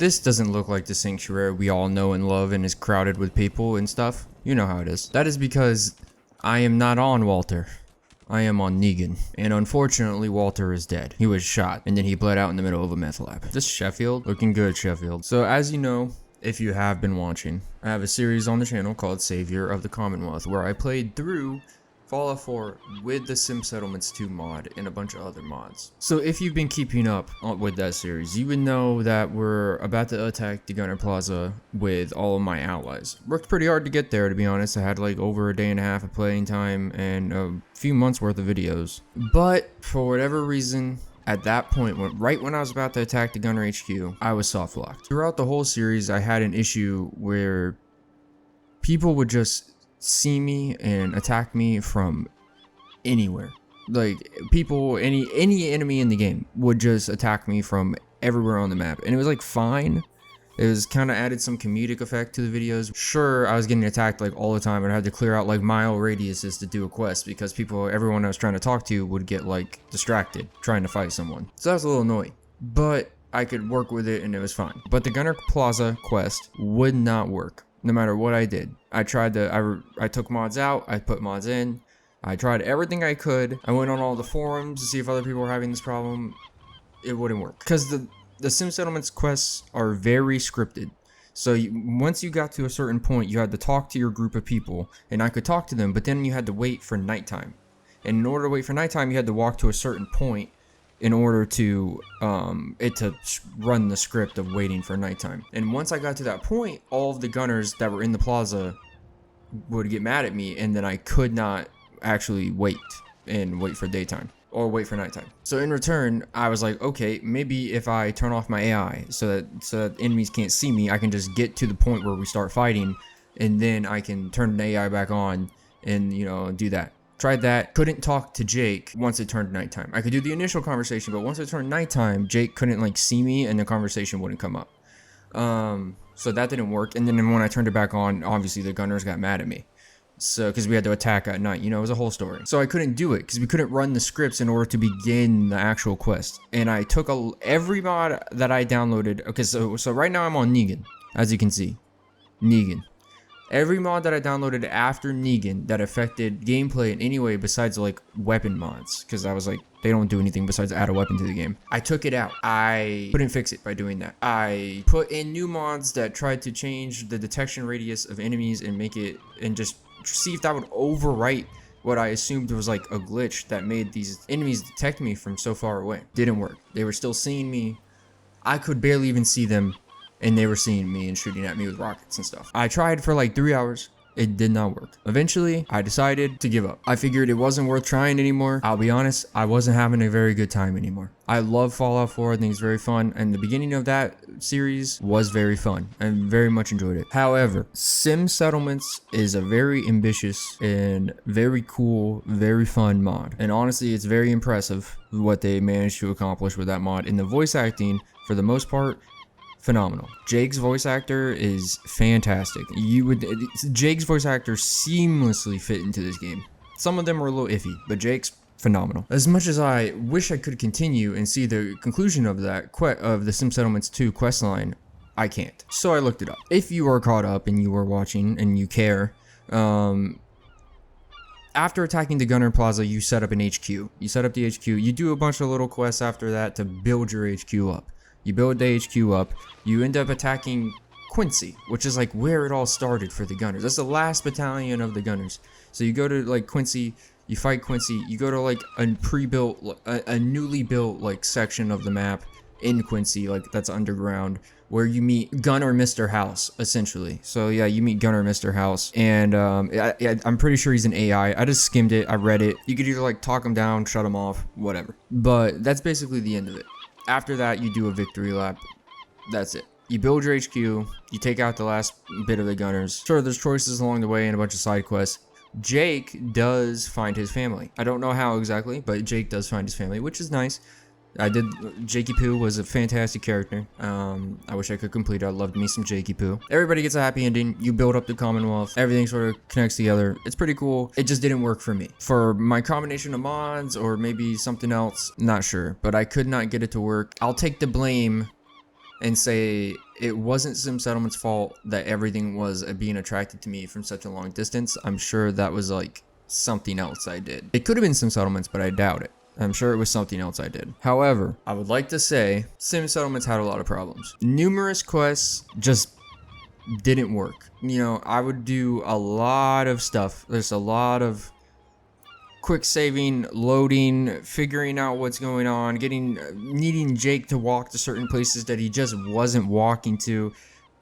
This doesn't look like the sanctuary we all know and love and is crowded with people and stuff. You know how it is. That is because I am not on Walter. I am on Negan. And unfortunately, Walter is dead. He was shot and then he bled out in the middle of a meth lab. This Sheffield? Looking good, Sheffield. So as you know, if you have been watching, I have a series on the channel called Savior of the Commonwealth where I played through Fallout 4 with the Sim Settlements 2 mod and a bunch of other mods. So if you've been keeping up with that series, you would know that we're about to attack the Gunner Plaza with all of my allies. Worked pretty hard to get there, to be honest. I had like over a day and a half of playing time and a few months worth of videos. But for whatever reason, at that point, right when I was about to attack the Gunner HQ, I was soft locked. Throughout the whole series, I had an issue where people would just see me and attack me from anywhere. Like people, any enemy in the game would just attack me from everywhere on the map, and it was like fine. It was kind of added some comedic effect to the videos. Sure, I was getting attacked like all the time, and I had to clear out like mile radiuses to do a quest because everyone I was trying to talk to would get like distracted trying to fight someone. So that was a little annoying, but I could work with it and it was fine. But the Gunner Plaza quest would not work. No matter what I did. I tried to, I took mods out, I put mods in, I tried everything I could. I went on all the forums to see if other people were having this problem. It wouldn't work. Because the Sim Settlements quests are very scripted. So once you got to a certain point, you had to talk to your group of people, and I could talk to them, but then you had to wait for nighttime. And in order to wait for nighttime, you had to walk to a certain point in order to run the script of waiting for nighttime. And once I got to that point, all of the gunners that were in the plaza would get mad at me, and then I could not actually wait for daytime or wait for nighttime. So in return, I was like, okay, maybe if I turn off my AI so that enemies can't see me, I can just get to the point where we start fighting, and then I can turn the AI back on and, you know, do that. Tried that, couldn't talk to Jake once it turned nighttime. I could do the initial conversation, but once it turned nighttime, Jake couldn't like see me and the conversation wouldn't come up. So that didn't work. And then when I turned it back on, obviously the gunners got mad at me. So, because we had to attack at night, you know, it was a whole story. So I couldn't do it because we couldn't run the scripts in order to begin the actual quest. And I took every mod that I downloaded. Okay, so right now I'm on Negan, as you can see, Negan. Every mod that I downloaded after Negan that affected gameplay in any way besides like weapon mods, because I was like, they don't do anything besides add a weapon to the game. I took it out. I couldn't fix it by doing that. I put in new mods that tried to change the detection radius of enemies and make it, and just see if that would overwrite what I assumed was like a glitch that made these enemies detect me from so far away. Didn't work. They were still seeing me. I could barely even see them, and they were seeing me and shooting at me with rockets and stuff. I tried for like 3 hours. It did not work. Eventually, I decided to give up. I figured it wasn't worth trying anymore. I'll be honest, I wasn't having a very good time anymore. I love Fallout 4. I think it's very fun. And the beginning of that series was very fun. I very much enjoyed it. However, Sim Settlements is a very ambitious and very cool, very fun mod. And honestly, it's very impressive what they managed to accomplish with that mod. And the voice acting, for the most part, phenomenal. Jake's voice actor is fantastic. Jake's voice actor seamlessly fit into this game. Some of them are a little iffy, but Jake's phenomenal. As much as I wish I could continue and see the conclusion of the Sim Settlements 2 questline, I can't. So I looked it up. If you are caught up and you are watching and you care, after attacking the Gunner Plaza, you set up an HQ. You set up the HQ. You do a bunch of little quests after that to build your HQ up. You build the HQ up, you end up attacking Quincy, which is like where it all started for the Gunners. That's the last battalion of the Gunners. So you go to like Quincy, you fight Quincy, you go to like a newly built like section of the map in Quincy, like that's underground, where you meet Gunner Mr. House, essentially. So yeah, you meet Gunner Mr. House, and I'm pretty sure he's an AI. I just skimmed it, I read it. You could either like talk him down, shut him off, whatever. But that's basically the end of it. After that, you do a victory lap. That's it. You build your HQ, you take out the last bit of the Gunners. Sure, there's choices along the way and a bunch of side quests. Jake does find his family. I don't know how exactly, but Jake does find his family, which is nice. Jakey Poo was a fantastic character. I wish I could complete it. I loved me some Jakey Poo. Everybody gets a happy ending. You build up the Commonwealth. Everything sort of connects together. It's pretty cool. It just didn't work for me. For my combination of mods or maybe something else, not sure. But I could not get it to work. I'll take the blame and say it wasn't Sim Settlement's fault that everything was being attracted to me from such a long distance. I'm sure that was like something else I did. It could have been Sim Settlements, but I doubt it. I'm sure it was something else I did. However, I would like to say Sim Settlements had a lot of problems. Numerous quests just didn't work. You know, I would do a lot of stuff. There's a lot of quick saving, loading, figuring out what's going on, needing Jake to walk to certain places that he just wasn't walking to,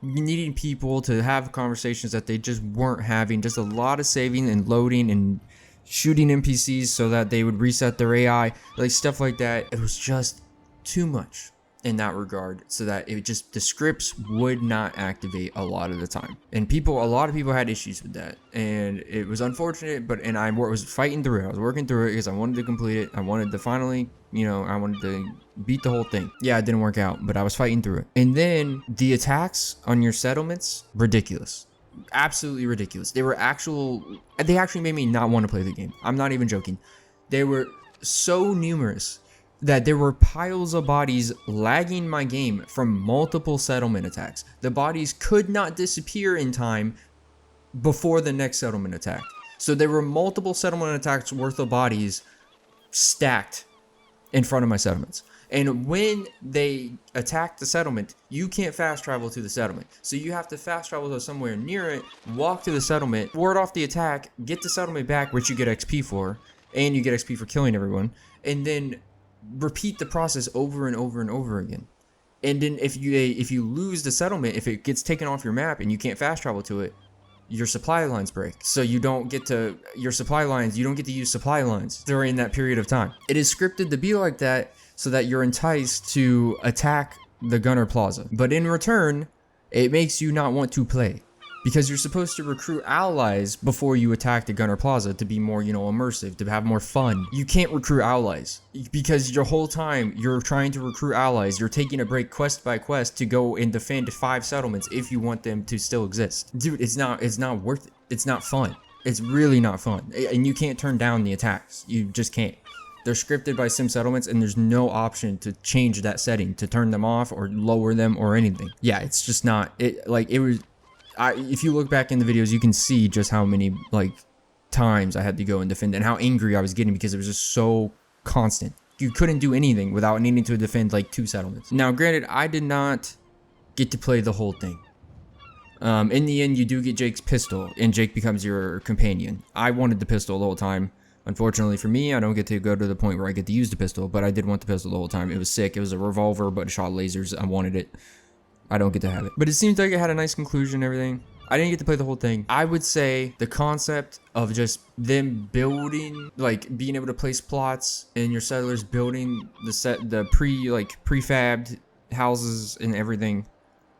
needing people to have conversations that they just weren't having. Just a lot of saving and loading and shooting NPCs so that they would reset their AI, like stuff like that. It was just too much in that regard, so that the scripts would not activate a lot of the time, and a lot of people had issues with that, and it was unfortunate. And I was fighting through it. I was working through it because I wanted to complete it. I wanted to finally, I wanted to beat the whole thing. Yeah, it didn't work out, but I was fighting through it. And then the attacks on your settlements, ridiculous. Absolutely ridiculous. They actually made me not want to play the game. I'm not even joking. They were so numerous that there were piles of bodies lagging my game from multiple settlement attacks. The bodies could not disappear in time before the next settlement attack. So there were multiple settlement attacks worth of bodies stacked in front of my settlements. And when they attack the settlement, you can't fast travel to the settlement. So you have to fast travel to somewhere near it, walk to the settlement, ward off the attack, get the settlement back, which you get XP for, and you get XP for killing everyone, and then repeat the process over and over and over again. And then if you lose the settlement, if it gets taken off your map and you can't fast travel to it, your supply lines break. So you don't get to use supply lines during that period of time. It is scripted to be like that so that you're enticed to attack the Gunner Plaza. But in return, it makes you not want to play, because you're supposed to recruit allies before you attack the Gunner Plaza to be more, immersive, to have more fun. You can't recruit allies because your whole time you're trying to recruit allies. You're taking a break quest by quest to go and defend 5 settlements if you want them to still exist. Dude, it's not worth it. It's not fun. It's really not fun. And you can't turn down the attacks. You just can't. They're scripted by Sim Settlements, and there's no option to change that setting, to turn them off or lower them or anything. Yeah, it's just not. If you look back in the videos, you can see just how many times I had to go and defend, and how angry I was getting because it was just so constant. You couldn't do anything without needing to defend 2 settlements. Now, granted, I did not get to play the whole thing. In the end, you do get Jake's pistol, and Jake becomes your companion. I wanted the pistol the whole time. Unfortunately for me, I don't get to go to the point where I get to use the pistol, but I did want the pistol the whole time. It was sick. It was a revolver, but it shot lasers. I wanted it. I don't get to have it. But it seems like it had a nice conclusion and everything. I didn't get to play the whole thing. I would say the concept of just them building, being able to place plots and your settlers building the prefabbed houses and everything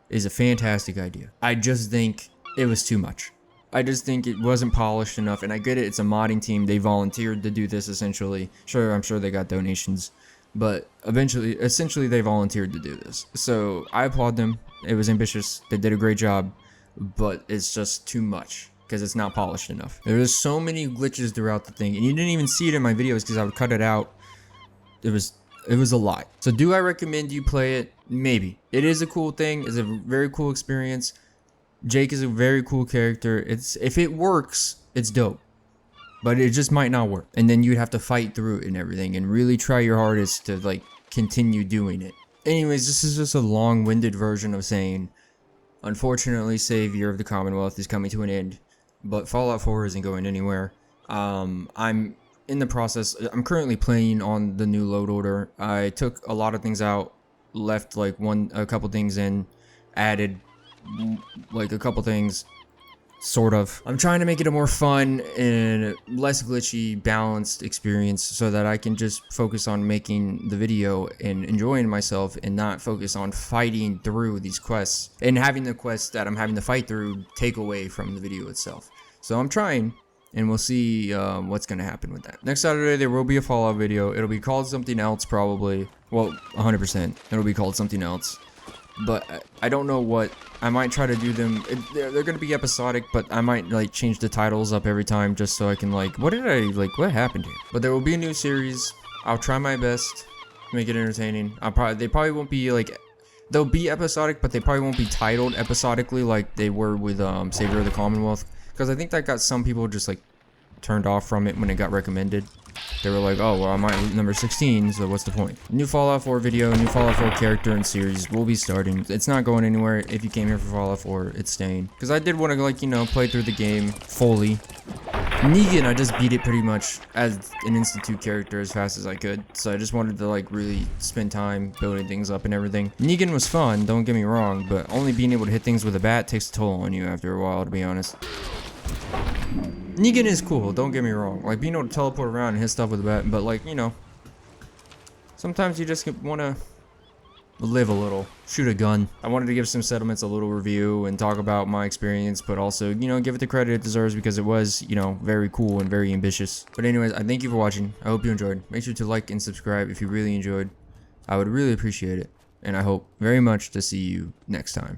is a fantastic idea. I just think it was too much. I just think it wasn't polished enough, and I get it. It's a modding team. They volunteered to do this essentially. Sure, I'm sure they got donations, but essentially they volunteered to do this. So I applaud them. It was ambitious. They did a great job, but it's just too much because it's not polished enough. There's so many glitches throughout the thing, and you didn't even see it in my videos because I would cut it out. It was a lot. So do I recommend you play it? Maybe. It is a cool thing. It's a very cool experience. Jake is a very cool character. If it works, it's dope. But it just might not work. And then you'd have to fight through it and everything and really try your hardest to continue doing it. Anyways, this is just a long-winded version of saying, unfortunately, Savior of the Commonwealth is coming to an end, but Fallout 4 isn't going anywhere. I'm in the process. I'm currently playing on the new load order. I took a lot of things out, left a couple things in, added a couple things, sort of. I'm trying to make it a more fun and less glitchy, balanced experience so that I can just focus on making the video and enjoying myself and not focus on fighting through these quests and having the quests that I'm having to fight through take away from the video itself. So I'm trying, and we'll see what's going to happen with that. Next Saturday, there will be a Fallout video. It'll be called something else, probably. Well, 100%. It'll be called something else. But I don't know what. I might try to do them. They're going to be episodic, but I might change the titles up every time just so I can what happened here? But there will be a new series. I'll try my best to make it entertaining. They probably won't be They'll be episodic, but they probably won't be titled episodically like they were with Savior of the Commonwealth. Because I think that got some people just like turned off from it when it got recommended. They were like, oh, well, I'm at number 16, so what's the point? New Fallout 4 video, new Fallout 4 character and series will be starting. It's not going anywhere. If you came here for Fallout 4, it's staying. Because I did want to, like, you know, play through the game fully. Negan, I just beat it pretty much as an Institute character as fast as I could. So I just wanted to, like, really spend time building things up and everything. Negan was fun, don't get me wrong, but only being able to hit things with a bat takes a toll on you after a while, to be honest. Negan is cool, don't get me wrong. Like, being able to teleport around and hit stuff with a bat, but, like, you know, sometimes you just want to live a little, shoot a gun. I wanted to give some settlements a little review and talk about my experience, but also, you know, give it the credit it deserves because it was, you know, very cool and very ambitious. But anyways, I thank you for watching. I hope you enjoyed. Make sure to like and subscribe if you really enjoyed. I would really appreciate it. And I hope very much to see you next time.